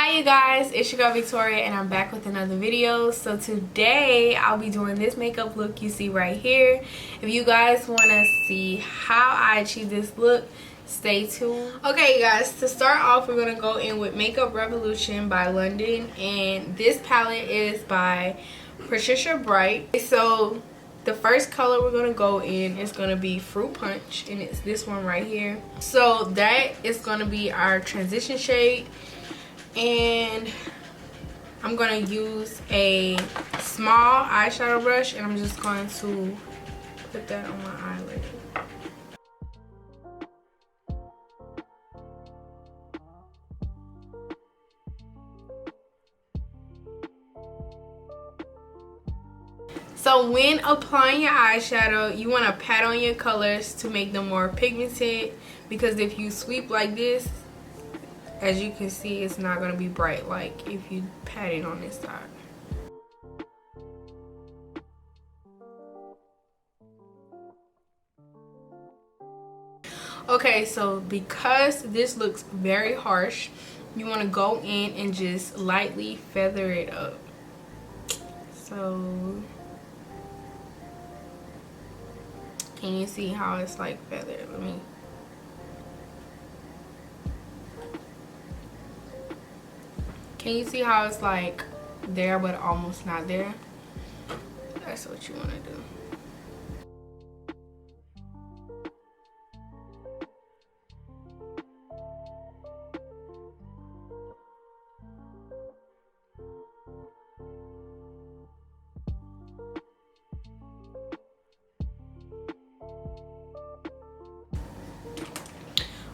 Hi you guys, it's your girl Victoria and I'm back with another video. So today I'll be doing this makeup look you see right here. If you guys want to see how I achieve this look, stay tuned. Okay you guys, to start off we're going to go in with Makeup Revolution by London, and this palette is by Patricia Bright. So the first color we're going to go in is going to be Fruit Punch, and it's this one right here. So that is going to be our transition shade. And I'm going to use a small eyeshadow brush and I'm just going to put that on my eyelid. So when applying your eyeshadow, you want to pat on your colors to make them more pigmented, because if you sweep like this, as you can see, it's not going to be bright like if you pat it on this side. Okay, so because this looks very harsh, you want to go in and just lightly feather it up. So can you see how it's like feathered? Let me. Can you see how it's like there but almost not there? That's what you want to do.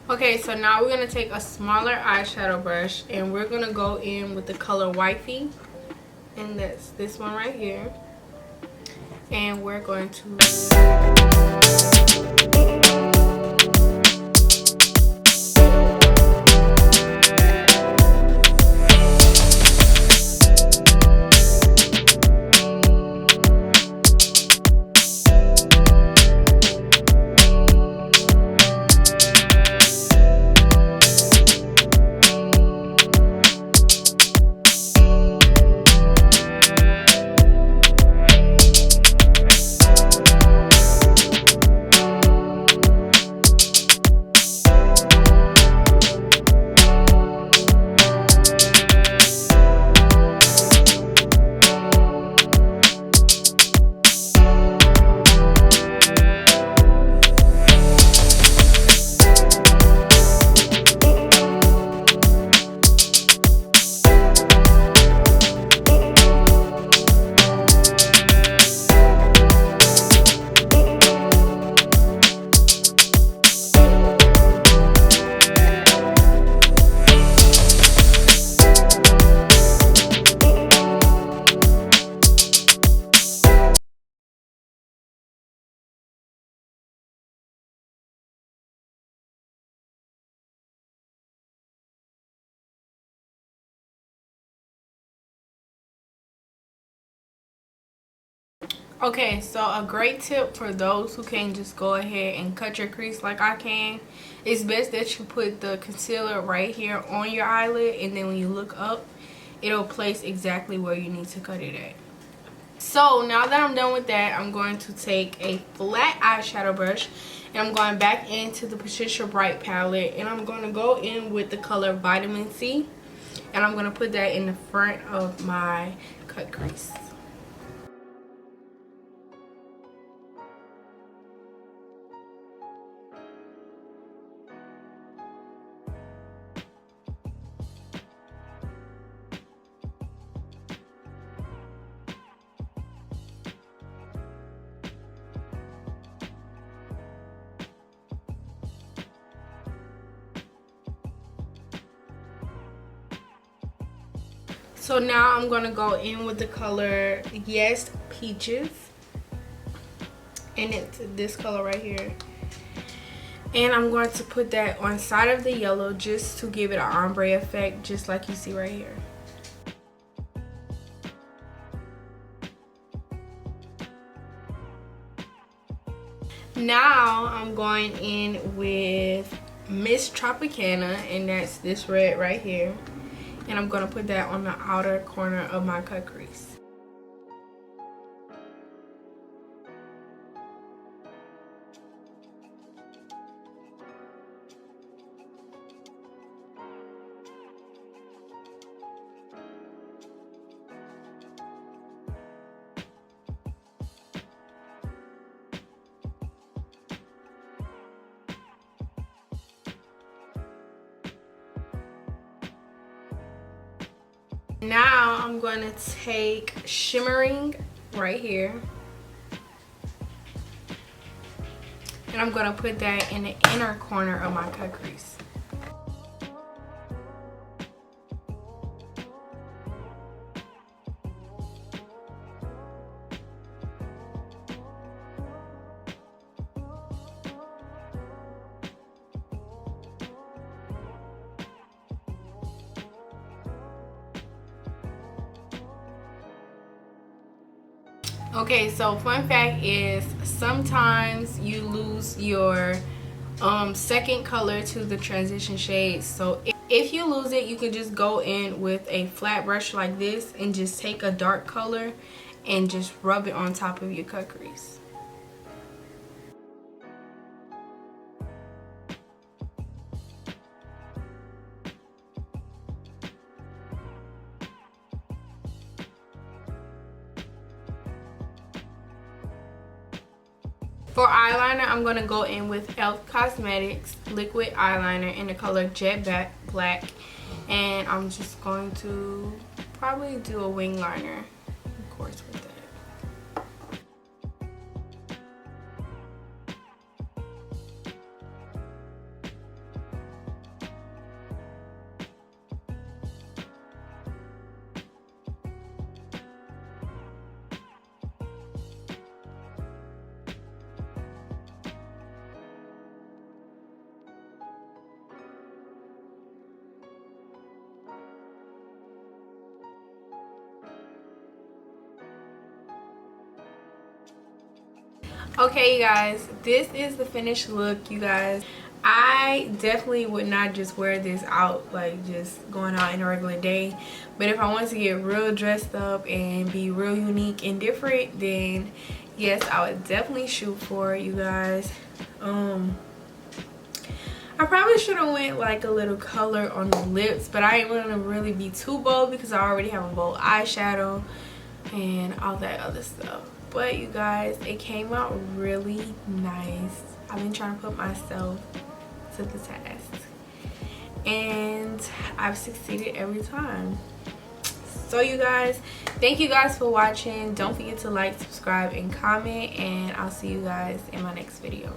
Okay, so now we're going to take a smaller eyeshadow brush and we're going to go in with the color Wifey, and that's this one right here, and we're going to Okay, so a great tip for those who can't just go ahead and cut your crease like I can, it's best that you put the concealer right here on your eyelid, and then when you look up, it'll place exactly where you need to cut it at. So now that I'm done with that, I'm going to take a flat eyeshadow brush and I'm going back into the Patricia Bright palette, and I'm going to go in with the color Vitamin C, and I'm going to put that in the front of my cut crease. So now I'm going to go in with the color Yes Peaches, and it's this color right here, and I'm going to put that on side of the yellow just to give it an ombre effect, just like you see right here. Now I'm going in with Miss Tropicana, and that's this red right here. and I'm going to put that on the outer corner of my cut crease. Now I'm going to take shimmering right here, and I'm going to put that in the inner corner of my cut crease. Okay, so fun fact is sometimes you lose your second color to the transition shade. So if you lose it, you can just go in with a flat brush like this and just take a dark color and just rub it on top of your cut crease. For eyeliner, I'm going to go in with e.l.f. Cosmetics liquid eyeliner in the color Jet Black, and I'm just going to probably do a wing liner, of course, with that. Okay, you guys, this is the finished look, you guys. I definitely would not just wear this out, like just going out in a regular day. But if I want to get real dressed up and be real unique and different, then yes, I would definitely shoot for it, you guys. I probably should have went like a little color on the lips, but I didn't want to really be too bold because I already have a bold eyeshadow and all that other stuff. But you guys, it came out really nice. I've been trying to put myself to the test, and I've succeeded every time. So you guys, thank you guys for watching. Don't forget to like, subscribe, and comment, and I'll see you guys in my next video.